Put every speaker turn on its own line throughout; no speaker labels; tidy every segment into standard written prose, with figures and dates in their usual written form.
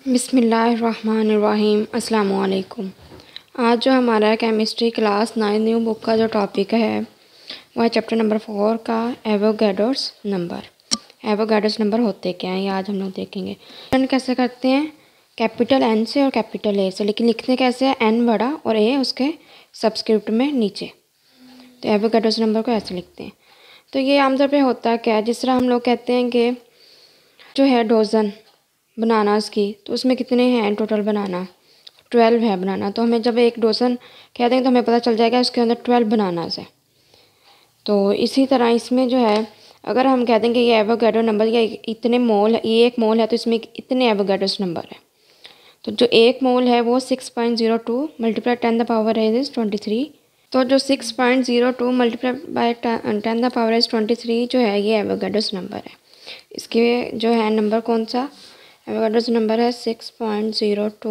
बिस्मिल्लाहिर्रहमानिर्रहीम अस्सलाम वालेकुम। आज जो हमारा केमिस्ट्री क्लास 9 न्यू बुक का जो टॉपिक है वह चैप्टर नंबर 4 का एवोगैड्रोस नंबर। एवोगैड्रोस नंबर होते क्या हैं ये आज हम लोग देखेंगे। कैसे करते हैं, कैपिटल एन से और कैपिटल ए से, लेकिन लिखते कैसे हैं, एन बड़ा और ए उसके सबस्क्रिप्ट में नीचे। तो एवोगैड्रोस नंबर को ऐसे लिखते हैं। तो ये आमतौर पर होता क्या है, जिस तरह हम लोग कहते हैं कि जो है डोज़न बनानास की, तो उसमें कितने हैं टोटल बनाना, 12 है बनाना। तो हमें जब एक डोज़न कह देंगे तो हमें पता चल जाएगा उसके अंदर 12 बनानास है। तो इसी तरह इसमें जो है, अगर हम कह देंगे ये एवोगैड्रो नंबर या इतने मोल है, ये एक मोल है तो इसमें इतने एवोगैड्रोस नंबर है। तो जो एक मोल है वो 6.02 मल्टीप्लाई 10 द पावर इज 23। तो जो 6.02 multiply by 10 the power is 23 जो है ये एवोगैड्रोस नंबर है। इसके जो है नंबर कौन सा, एवोगैड्रोस नंबर है 6.02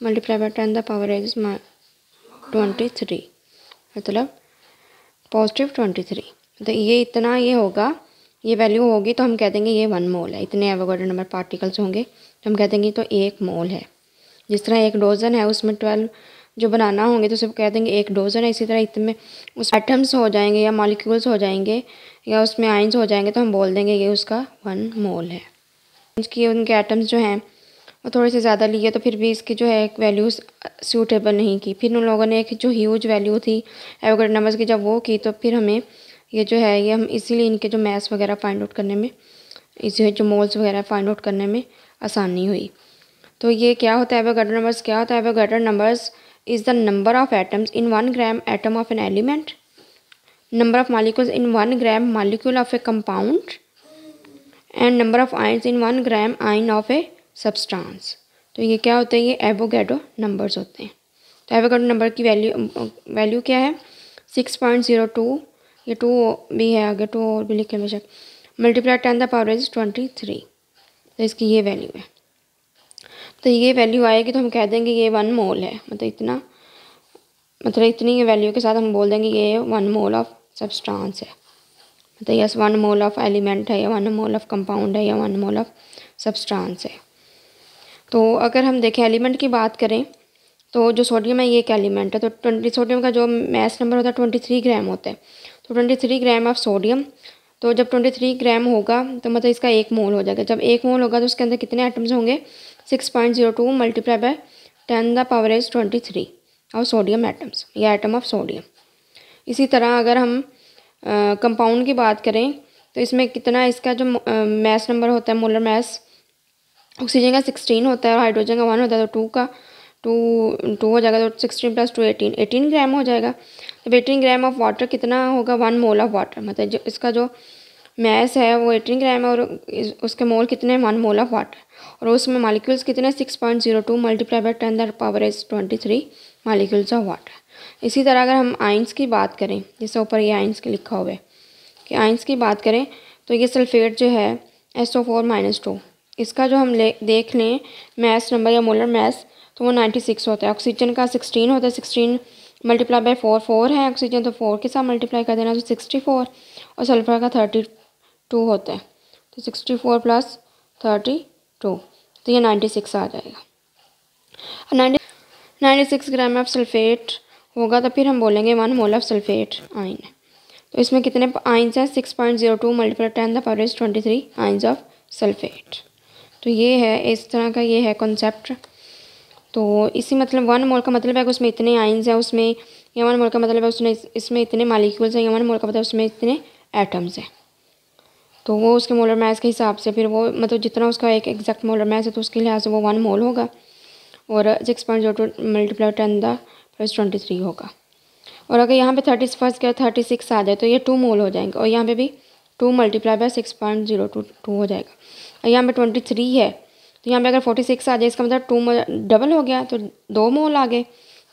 multiply by 10 the power is 23, मतलब पॉजिटिव 23। तो ये इतना ये होगा, ये वैल्यू होगी तो हम कह देंगे ये 1 मोल है। इतने एवोगैड्रो नंबर पार्टिकल्स होंगे तो हम कह देंगे तो 1 मोल है। जिस तरह एक डोज़न है उसमें 12 जो बनाना होंगे तो सिर्फ कह देंगे एक डोज़न है। इसी तरह इतने उस एटम्स हो जाएंगे या मॉलिक्यूल्स हो जाएंगे या उसमें आयंस हो जाएंगे तो हम बोल देंगे ये उसका 1 मोल है। इसकी उनके एटम्स जो हैं वो थोड़े से ज़्यादा लिए तो फिर भी इसकी जो है एक वैल्यूज़ सूटेबल नहीं की। फिर उन लोगों ने एक जो ह्यूज वैल्यू थी एवोगैड्रो नंबर्स की जब वो की तो फिर हमें ये जो है ये हम इसीलिए इनके जो मैथ्स वगैरह फाइंड आउट करने में, इसे जो मोल्स वगैरह फाइंड आउट करने में आसानी हुई। तो ये क्या होता है एवोगैड्रो नंबर्स, क्या होता है Avogadro numbers is the number of atoms in 1 gram atom of an element, number of molecules in 1 gram molecule of A compound and number of ions in 1 gram ion of a substance. तो ये क्या होते हैं, ये Avogadro numbers होते हैं। तो Avogadro number की वैल्यू क्या है 6.02, ये 2 भी है आगे, 2 और भी लिखे बेशक, मल्टीप्लाई 10 द पावर इज 23। तो इसकी ये वैल्यू है। तो ये वैल्यू आएगी तो हम कह देंगे ये 1 मोल है, मतलब इतना, मतलब इतनी वैल्यू के साथ हम बोल देंगे ये 1 मोल ऑफ सब्सटेंस है। मतलब यस 1 मोल ऑफ एलिमेंट है या 1 मोल ऑफ कंपाउंड है या 1 मोल ऑफ सब्सटेंस है। तो अगर हम देखें एलिमेंट की बात करें तो जो सोडियम है ये एक एलिमेंट है। तो 20 सोडियम का जो मास नंबर होता है 23 ग्राम होता है। तो 23 ग्राम ऑफ सोडियम, तो जब 23 ग्राम होगा तो मतलब इसका 1 मोल हो जाएगा। जब 1 मोल होगा तो उसके अंदर कितने एटम्स होंगे 6.02 multiply by 10 the power is 23 और सोडियम एटम्स या एटम ऑफ सोडियम। इसी तरह अगर हम कंपाउंड की बात करें तो इसमें कितना, इसका जो मास नंबर होता है मोलर मास, ऑक्सीजन का 16 होता है और हाइड्रोजन का 1 होता है। तो 2 हो जाएगा, तो 16 + 2 18 ग्राम हो जाएगा। तो 18 ग्राम ऑफ वाटर कितना होगा 1 मोल ऑफ वाटर, मतलब जो इसका जो मैस है वो 18 ग्राम है और उसके मोल कितने 1 मोल ऑफ वाटर, और उसमें मॉलिक्यूल्स कितने 6.02 multiply by 10 the power is 23 molecules of water. इसी तरह अगर हम आइंस की बात करें, जैसे ऊपर ये आइंस के लिखा हुआ है कि आइंस की बात करें तो ये सल्फेट जो है SO4-2, इसका जो हम देख लें मैस नंबर या मोलर मैस तो वो 96 होता है। ऑक्सीजन का 16 होता है, 16 मल्टीप्लाई बाय 4 है ऑक्सीजन, तो 4 के साथ मल्टीप्लाई कर देना तो 64, और सल्फर का 32 होता है, तो 64 + 32 तो ये 96 आ जाएगा। 96 ग्राम ऑफ सल्फेट होगा तो फिर हम बोलेंगे 1 मोल ऑफ सल्फेट आयन है। तो इसमें कितने आयन्स हैं 6.02 multiply 10 the power is 23 ions of sulphate. तो ये है इस तरह का, ये है कॉन्सेप्ट। तो इसी मतलब 1 मोल का मतलब है कि उसमें इतने आयन्स हैं उसमें, या 1 मोल का मतलब है उसमें इसमें इतने मॉलिक्यूल्स हैं, या 1 मोल का मतलब उसमें इतने एटम्स हैं। तो वो उसके मोलर मास के हिसाब से फिर वो मतलब जितना उसका एक एग्जैक्ट मोलर मास है तो उसके लिहाज से वो 1 मोल होगा, और 6.02 मल्टीप्लाई 10 द पावर 23 होगा। और अगर यहाँ पे 31 के 36 आ जाए तो ये 2 मोल हो जाएंगे, और यहाँ पे भी 2 मल्टीप्लाई बाय 6.02 हो जाएगा। और यहाँ पे 23 है तो यहाँ पे अगर 46 आ जाए इसका मतलब 2 डबल हो गया तो 2 मोल आ गए।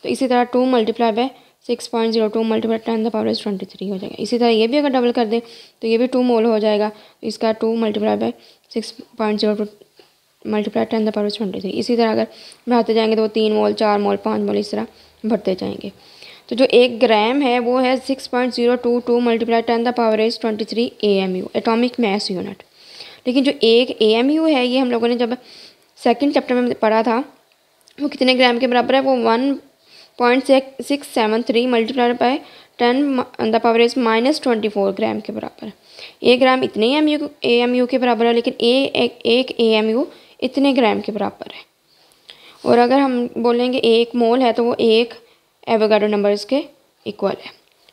तो इसी तरह 2 multiply by 6.02 multiply 10 the power is 23 हो जाएगा। इसी तरह ये भी अगर डबल कर दें तो ये भी 2 मोल हो जाएगा। तो इसका 2 multiply by 6.02 multiply 10 the power is 23। इसी तरह अगर बढ़ाते जाएंगे तो 3 मोल 4 मोल 5 मोल इस तरह बढ़ते जाएंगे। तो जो 1 ग्राम है वो है 6.022 multiply 10 the power is 23 AMU, atomic mass unit. लेकिन जो 1 AMU है ये हम लोगों ने जब सेकंड चैप्टर में पढ़ा था वो कितने ग्राम के बराबर है, वो 1.673 मल्टीप्लाई बाय 10⁻⁻24 ग्राम के बराबर है। 1 ग्राम इतने AMU के बराबर है, लेकिन एक AMU इतने ग्राम के बराबर है। और अगर हम बोलेंगे 1 मोल है तो वो 1 एवोगाड्रो नंबर इसके इक्वल है।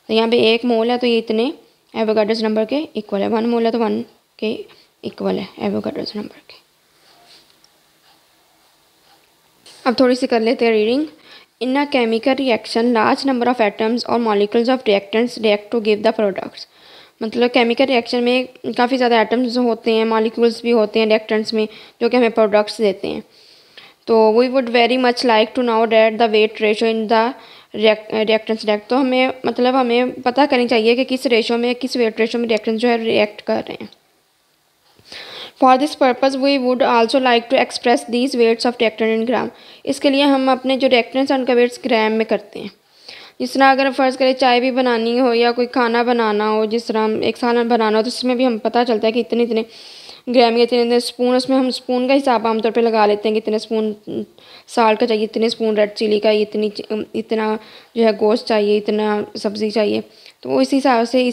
तो यहाँ पे 1 मोल है तो ये इतने एवोगाड्रोस नंबर के इक्वल है। 1 मोल है तो 1 के इक्वल है एवोगाड्रोस नंबर के। अब थोड़ी सी कर लेते हैं reading. In a chemical reaction large number of atoms और molecules of reactants react to give the products. मतलब केमिकल रिएक्शन में काफ़ी ज़्यादा एटम्स होते हैं, मॉलिक्यूल्स भी होते हैं रिएक्टेंट्स में, जो कि हमें प्रोडक्ट्स देते हैं। तो we would very much like to now date the weight ratio in the reactants react. तो हमें मतलब हमें पता करनी चाहिए कि किस रेशो में, किस वेट रेशो में रिएक्टेंट्स जो है रिएक्ट कर रहे हैं। For this purpose we would also like to express these weights of reactant in gram. इसके लिए हम अपने जो रिएक्टेंट्स हैं उनका वेट्स ग्राम में करते हैं। जिस तरह अगर फ़र्ज़ करें चाय भी बनानी हो या कोई खाना बनाना हो, जिस तरह हम एक सालन बनाना हो, तो उसमें भी हम पता चलता है कि इतने इतने ग्राम या इतने स्पून, उसमें हम स्पून का हिसाब आमतौर पे लगा लेते हैं कि इतने स्पून साल्ट का चाहिए, इतने स्पून रेड चिली का, इतना जो है गोश्त चाहिए, इतना सब्ज़ी चाहिए। तो वो इसी हिसाब से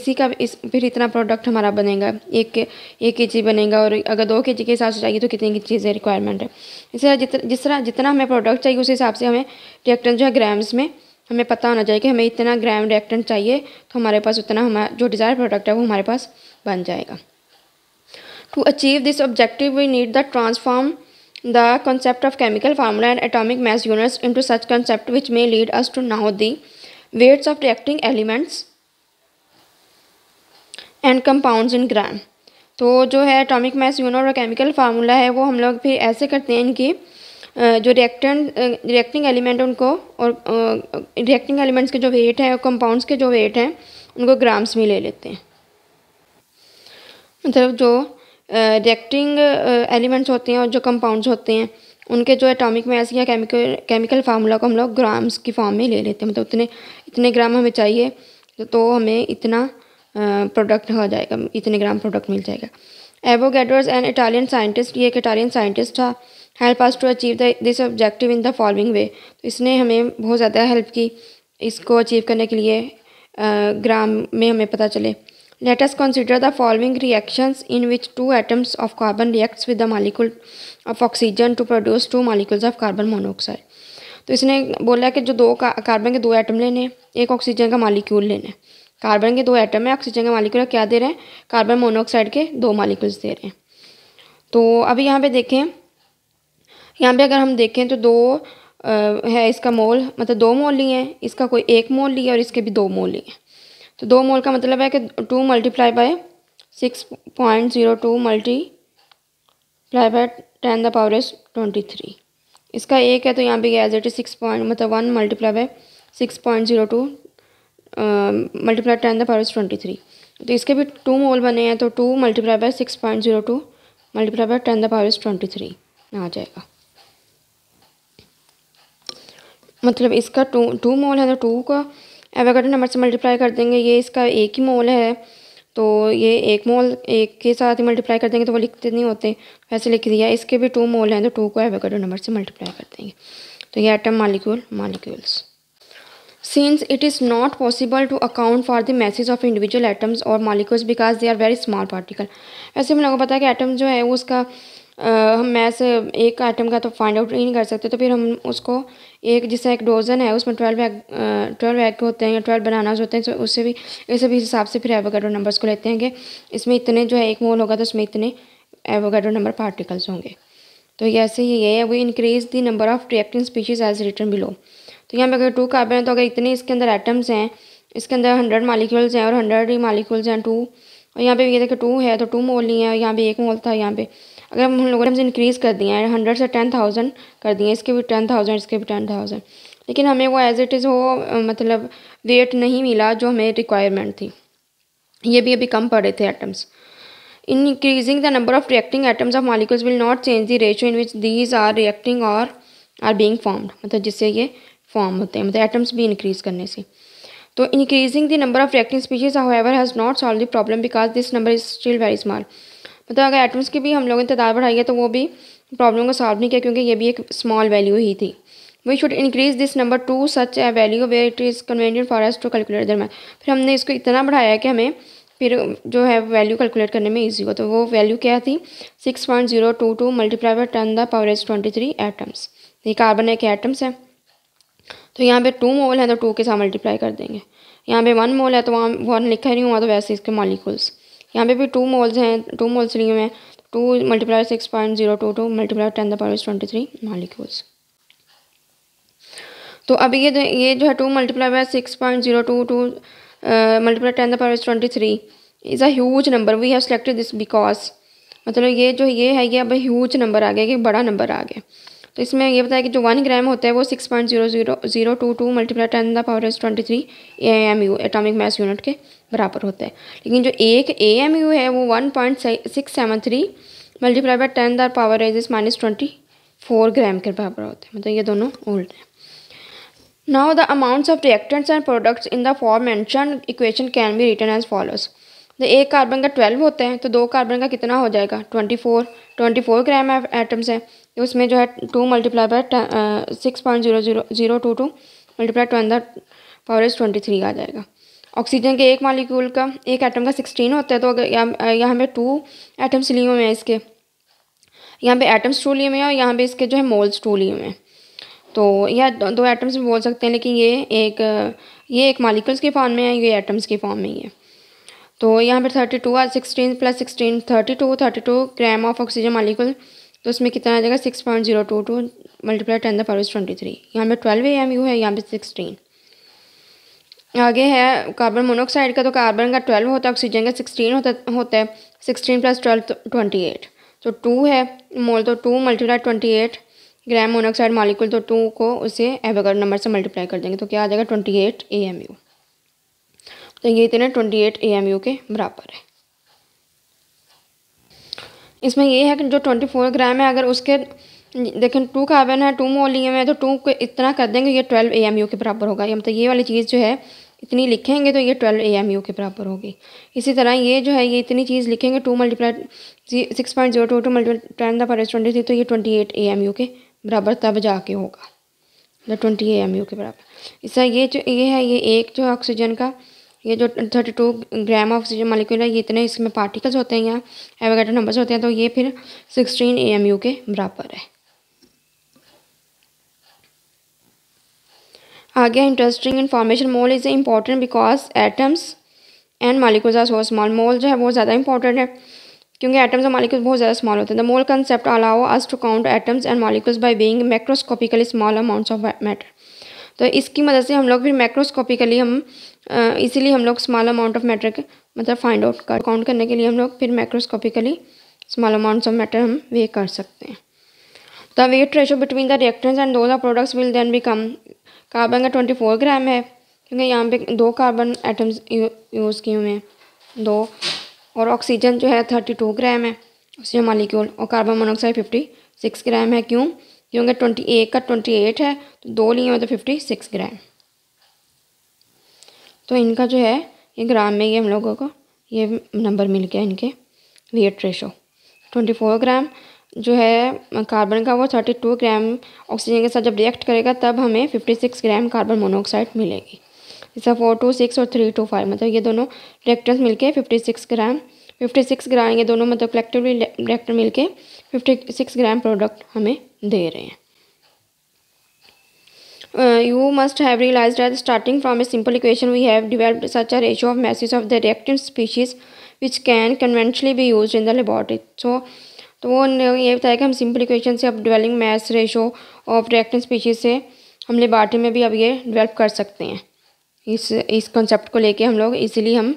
फिर इतना प्रोडक्ट हमारा बनेगा, 1 kg बनेगा। और अगर 2 kg के हिसाब से चाहिए तो कितनी चीज़ें रिक्वायरमेंट है। इसे जिस तरह जितना हमें प्रोडक्ट चाहिए उस हिसाब से हमें रिएक्टेंट जो है ग्राम्स में हमें पता होना चाहिए कि हमें इतना ग्राम रिएक्टेंट चाहिए, तो हमारे पास उतना हमारा जो डिज़ायर प्रोडक्ट है वो हमारे पास बन जाएगा। To achieve this objective we need the transform the concept of chemical formula and atomic mass units into such concept which may lead us to know the weights of reacting elements and compounds in gram। तो जो है atomic mass unit और chemical formula है वो हम लोग फिर ऐसे करते हैं इनकी जो रिएक्टिंग एलिमेंट उनको और रिएक्टिंग एलिमेंट्स के जो वेट हैं और कंपाउंड्स के जो वेट हैं उनको ग्राम्स में ले लेते हैं। मतलब जो रिएक्टिंग एलिमेंट्स होते हैं और जो कंपाउंड्स होते हैं उनके जो एटॉमिक मास या केमिकल फार्मूला को हम लोग ग्राम्स की फॉर्म में ले लेते हैं। मतलब इतने ग्राम हमें चाहिए तो हमें इतना प्रोडक्ट हो जाएगा, इतने ग्राम प्रोडक्ट मिल जाएगा। एवोगैड्रोस एन इटालियन साइंटिस्ट, ये एक इटालियन साइंटिस्ट था। Help us to achieve this objective in the following way. तो इसने हमें बहुत ज़्यादा हेल्प की इसको अचीव करने के लिए ग्राम में हमें पता चले। Let us consider the following reactions in which 2 atoms of carbon reacts with the molecule of oxygen to produce 2 molecules of carbon monoxide. तो इसने बोला कि जो कार्बन के 2 एटम लेने, एक ऑक्सीजन का मॉलिक्यूल लेना है। कार्बन के 2 एटम है, ऑक्सीजन का मॉलिक्यूल क्या दे रहे हैं, कार्बन मोनोऑक्साइड के 2 मॉलिक्यूल्स दे रहे हैं। तो अभी यहाँ पे देखें, यहाँ पे अगर हम देखें तो 2 है इसका मोल, मतलब 2 मोल लिए हैं, इसका कोई 1 मोल लिया और इसके भी 2 मोल लिए। तो 2 मोल का मतलब है कि 2 मल्टीप्लाई बाय 6.02 मल्टीप्लाई बाय 10⁻23। इसका 1 है तो यहाँ पे as it is 1 multiply by 6.02 multiply 10⁻23। तो इसके भी 2 मोल बने हैं, तो 2 मल्टीप्लाई बाय 6.02 मल्टीप्लाई बाय 10⁻23 आ जाएगा। मतलब इसका 2 मोल है तो 2 का एवोगाड्रो नंबर से मल्टीप्लाई कर देंगे। ये इसका 1 ही मोल है तो ये 1 मोल 1 के साथ ही मल्टीप्लाई कर देंगे, तो वो लिखते नहीं होते, वैसे लिख दिया। इसके भी 2 मोल हैं तो 2 को एवोगाड्रो नंबर से मल्टीप्लाई कर देंगे। तो ये atom molecules. Since it is not possible to account for the masses of individual atoms or molecules because they are very small particle। वैसे हम लोगों को पता है कि एटम जो है वो उसका हम मैस एक एटम का तो फाइंड आउट ही नहीं कर सकते, तो फिर हम उसको एक जैसा एक डोजन है उसमें 12 एग होते हैं या 12 बनानास होते हैं, तो उससे भी हिसाब से फिर एवोगाड्रो नंबर्स को लेते हैं कि इसमें इतने जो है 1 मोल होगा तो उसमें इतने एवोगाड्रो नंबर पार्टिकल्स होंगे। तो ऐसे ही ये है, we increase the number of reacting species as written below. तो यहाँ पे अगर 2 कार्बन है तो अगर इतने इसके अंदर एटम्स हैं, इसके अंदर 100 मॉलिक्यूल्स हैं और 100 ही मॉलिक्यूल्स हैं 2, और यहाँ पे ये देखो 2 है तो 2 मोल नहीं है, यहाँ पे 1 मोल था। यहाँ पे अगर हम लोगों ने इंक्रीज़ कर दिया है 100 से 10,000 कर दिए, इसके भी 10,000 इसके भी 10,000, लेकिन हमें वो एज इट इज़ वो मतलब वेट नहीं मिला जो हमें रिक्वायरमेंट थी। ये भी अभी कम पड़े थे atoms. Increasing the number of reacting atoms of molecules will not change the ratio in which these are reacting और आर बीइंग फॉर्म्ड। मतलब जिससे ये फॉर्म होते हैं, मतलब एटम्स भी इंक्रीज़ करने से। तो increasing the number of reacting species however has not solve the problem because this number is still very small. मतलब अगर एटम्स की भी हम लोगों ने तादाद बढ़ाई है तो वो भी प्रॉब्लम को सॉल्व नहीं किया क्योंकि ये भी एक स्मॉल वैल्यू ही थी। We should increase this number to such a value where it is convenient for us to calculate the math. फिर हमने इसको इतना बढ़ाया कि हमें फिर जो है वैल्यू कैलकुलेट करने में ईजी हो। तो वो वैल्यू क्या थी 6.022 मल्टीप्लाई बाय 10⁻23 एटम्स। ये कार्बन एक एटम्स है, तो यहाँ पे 2 मोल है तो 2 के साथ मल्टीप्लाई कर देंगे। यहाँ पे 1 मोल है तो वहाँ 1 लिखा ही नहीं हुआ, तो वैसे इसके मॉलिक्यूल्स। यहाँ पे भी 2 मोल्स हैं, 2 मोल्स लिए हुए हैं, 2 मल्टीप्लाई 6.022 मल्टीप्लाई 10⁻23 मॉलिक्यूल्स। तो अब ये जो है 2 multiply by 6.022 multiply 10⁻23 is a huge number. We have selected this because, मतलब ये है ये अब ह्यूज नंबर आ गया, कि बड़ा नंबर आ गया। तो इसमें ये बताया कि जो 1 ग्राम होता है वो 6.00022 multiply 10⁻23 AMU atomic mass unit के बराबर होता है। लेकिन जो एक AMU है वो 1.673 मल्टीप्लाई बाय 10⁻⁻24 ग्राम के बराबर होता है। मतलब ये दोनों उल्ट हैं। Now the amounts of reactants and products in the aforementioned equation can be written as follows. तो एक कार्बन का 12 होता है तो 2 कार्बन का कितना हो जाएगा 24 ग्राम एटम्स है। उसमें जो है 2 मल्टीप्लाई बाय 6.00022 मल्टीप्लाई 10⁻23 आ जाएगा। ऑक्सीजन के एक मॉलिक्यूल का एक एटम का 16 होता है, तो अगर यहाँ पे 2 एटम्स लिए हुए हैं, इसके यहाँ पे एटम्स 2 लिए हुए हैं और यहाँ पे इसके जो है मोल्स 2 लिए हुए हैं। तो यह 2 एटम्स भी बोल सकते हैं, लेकिन ये एक मॉलिक्यूल्स के फॉर्म में है, ये एटम्स के फॉर्म में ही है। तो यहाँ पर 32 और 16 plus 16 32 gram of oxygen molecule, तो उसमें कितना आ जाएगा 6.022 मल्टीप्लाई 10⁻23। यहाँ पे 12 AMU है, यहाँ पे 16। आगे है कार्बन मोनोऑक्साइड का, तो कार्बन का 12 होता है, ऑक्सीजन का 16 होता है। 16 प्लस 12 28, तो 2 है मोल, तो 2 मल्टीप्लाई 28 ग्राम मोनोऑक्साइड मॉलिक्यूल, तो 2 को उसे एवोगाड्रो नंबर से मल्टीप्लाई कर देंगे तो क्या आ जाएगा 28 AMU। तो ये इतने 28 AMU के बराबर है। इसमें ये है कि जो 24 ग्राम है, अगर उसके देखें 2 कार्बन है 2 मोल लिए हुए हैं, तो 2 को इतना कर देंगे ये 12 AMU के बराबर होगा। ये मतलब ये वाली चीज़ जो है इतनी लिखेंगे तो ये 12 AMU के बराबर होगी। इसी तरह ये जो है ये इतनी चीज़ लिखेंगे 2 मल्टीप्लाई 6.022 मल्टीप्लाई 10⁻23, तो ये 28 AMU के बराबर तब जाके होगा, मतलब 20 AMU के बराबर। इसका ये है ये एक जो ऑक्सीजन का ये जो 32 ग्राम ऑक्सीजन मॉलिक्यूल है, ये इतने इसमें पार्टिकल्स होते हैं, यहाँ एवोगाड्रो नंबर्स होते हैं, तो ये फिर 16 AMU के बराबर है। आगे interesting information, mole is important because atoms and molecules are so small. Mole जो है बहुत ज़्यादा इंपॉर्टेंट है क्योंकि एटम्स और मॉलिक्यूल्स बहुत ज़्यादा स्मॉल होते हैं। The mole concept allow us to count atoms and molecules by being macroscopically small amounts of matter. तो इसकी मदद से हम लोग फिर मैक्रोस्कोपिकली इसीलिए हम लोग स्मॉल अमाउंट ऑफ मैटर मतलब फाइंड आउट काउंट करने के लिए हम लोग फिर macroscopically small amounts of matter हम वे कर सकते हैं। The weight ratio between the reactants and those of products will then become, carbon का 24 ग्राम है क्योंकि यहाँ पे 2 कार्बन एटम्स यूज़ किए हुए हैं 2, और ऑक्सीजन जो है 32 ग्राम है ऑक्सीजन मॉलिक्यूल, और कार्बन मोनोऑक्साइड 56 ग्राम है। क्यों? क्योंकि 21 का 28 है तो 2 लिए हुए तो 56 ग्राम। तो इनका जो है ये ग्राम में ये हम लोगों को ये नंबर मिल गया इनके वेट रेशो। 24 ग्राम जो है कार्बन का वो 32 ग्राम ऑक्सीजन के साथ जब रिएक्ट करेगा तब हमें 56 ग्राम कार्बन मोनोऑक्साइड मिलेगी। जैसा 4 to 6 और 3 to 5 मतलब ये दोनों रिएक्टर्स मिलके 56 ग्राम ये दोनों मतलब कलेक्टिवली रिएक्टर मिलके 56 ग्राम प्रोडक्ट हमें दे रहे हैं। You must have realized that starting from a simple equation we have developed such a ratio of masses of the reactant species which can conventionally be used in the laboratory. तो वो ये बताया कि हम simple equation से अब dwelling mass ratio of reactant species से हम लेबॉरेटरी में भी अब ये डेवलप कर सकते हैं। इस कॉन्सेप्ट को लेके हम लोग इजीली हम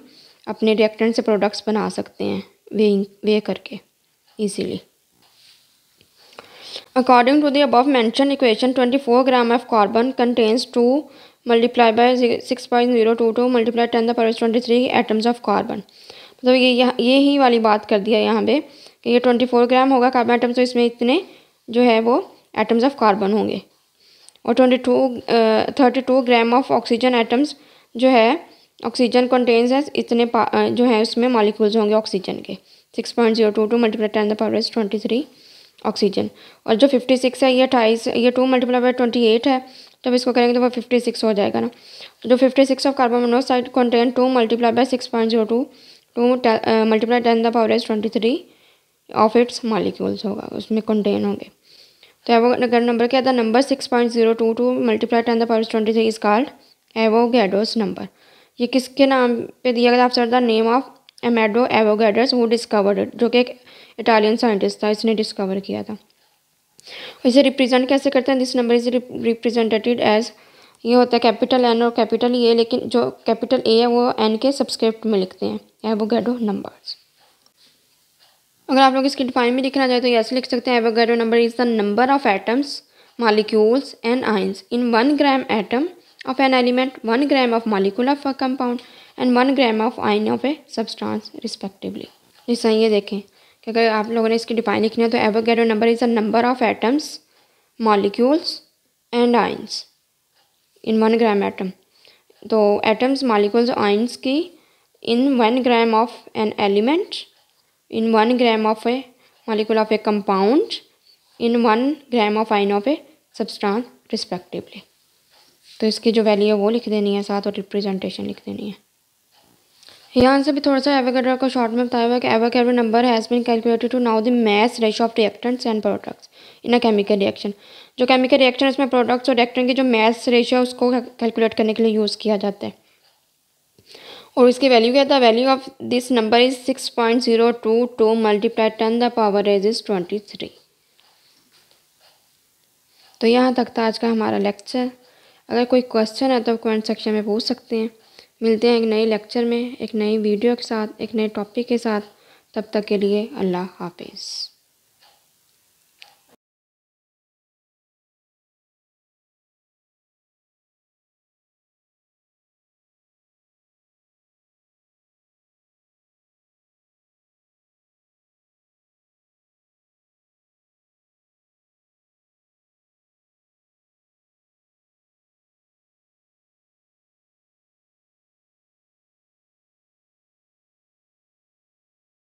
अपने रिएक्टेंट से प्रोडक्ट्स बना सकते हैं वे करके easily. According to the above mentioned equation, 24 gram of carbon contains 2 multiplied by 6.022 multiplied 10⁻23 atoms of carbon। मतलब ये ही वाली बात कर दिया यहाँ पे कि ये 24 ग्राम होगा कार्बन एटम्स, तो इसमें इतने जो है वो एटम्स ऑफ कार्बन होंगे, और 32 ग्राम ऑफ ऑक्सीजन एटम्स जो है ऑक्सीजन कंटेन्स है इतने जो है उसमें मॉलिक्यूल्स होंगे ऑक्सीजन के 6.022 multiplied 10⁻23 ऑक्सीजन। और जो 56 है ये 28, ये 2 मल्टीप्लाई बाय 28 है, जब इसको करेंगे तो वो 56 हो जाएगा ना। तो जो 56 of carbon monoxide contain 2 multiply by 6.02 2 multiply 10⁻23 of its molecules होगा, उसमें कंटेन होंगे। तो एवोगैड्रो नंबर क्या था, number 6.022 multiply 10⁻23 is called Avogadro's number. ये किसके नाम पे दिया गया, after the name of अमेडो Avogadro's who discovered it, जो कि एक इटालियन साइंटिस्ट था, इसने डिस्कवर किया था। इसे रिप्रेजेंट कैसे करते हैं, this number is represented as, ये होता है कैपिटल एन और कैपिटल ए, लेकिन जो कैपिटल ए है वो एन के सबस्क्रिप्ट में लिखते हैं, एवोगैड्रो नंबर्स। अगर आप लोग इसकी डिफाइन भी लिखना चाहे तो ऐसे लिख सकते हैं, Avogadro number is the number of atoms, molecules and ions in 1 gram atom of an element, 1 gram of molecule of a compound and 1 gram of ion of a substance respectively। जैसा ये देखें कि अगर आप लोगों ने इसकी डिफाइन लिखनी है तो Avogadro number is the number of atoms, molecules and ions in 1 gram atom. तो एटम्स, मॉलिक्यूल्स, आयंस की इन 1 gram of an element, in 1 gram of A molecule of A compound, in 1 gram of ion of a substance respectively. तो इसकी जो value है वो लिख देनी है साथ, और रिप्रेजेंटेशन लिख देनी है। यहाँ से भी थोड़ा सा एवोगैड्रो को शॉर्ट में बताया हुआ है कि Avogadro number has been calculated to now the mass ratio of reactants and products in a chemical reaction. जो केमिकल रिएक्शन है उसमें प्रोडक्ट्स और रिएक्टेंट की जो मास रेशियो है उसको कैलकुलेट करने के लिए यूज़ किया जाता है। और इसकी वैल्यू क्या था, value of this number is 6.022 multiply 10⁻23। तो यहाँ तक था आज का हमारा लेक्चर। अगर कोई क्वेश्चन है तो कमेंट सेक्शन में पूछ सकते हैं। मिलते हैं एक नए लेक्चर में, एक नई वीडियो के साथ, एक नए टॉपिक के साथ। तब तक के लिए अल्लाह हाफिज़।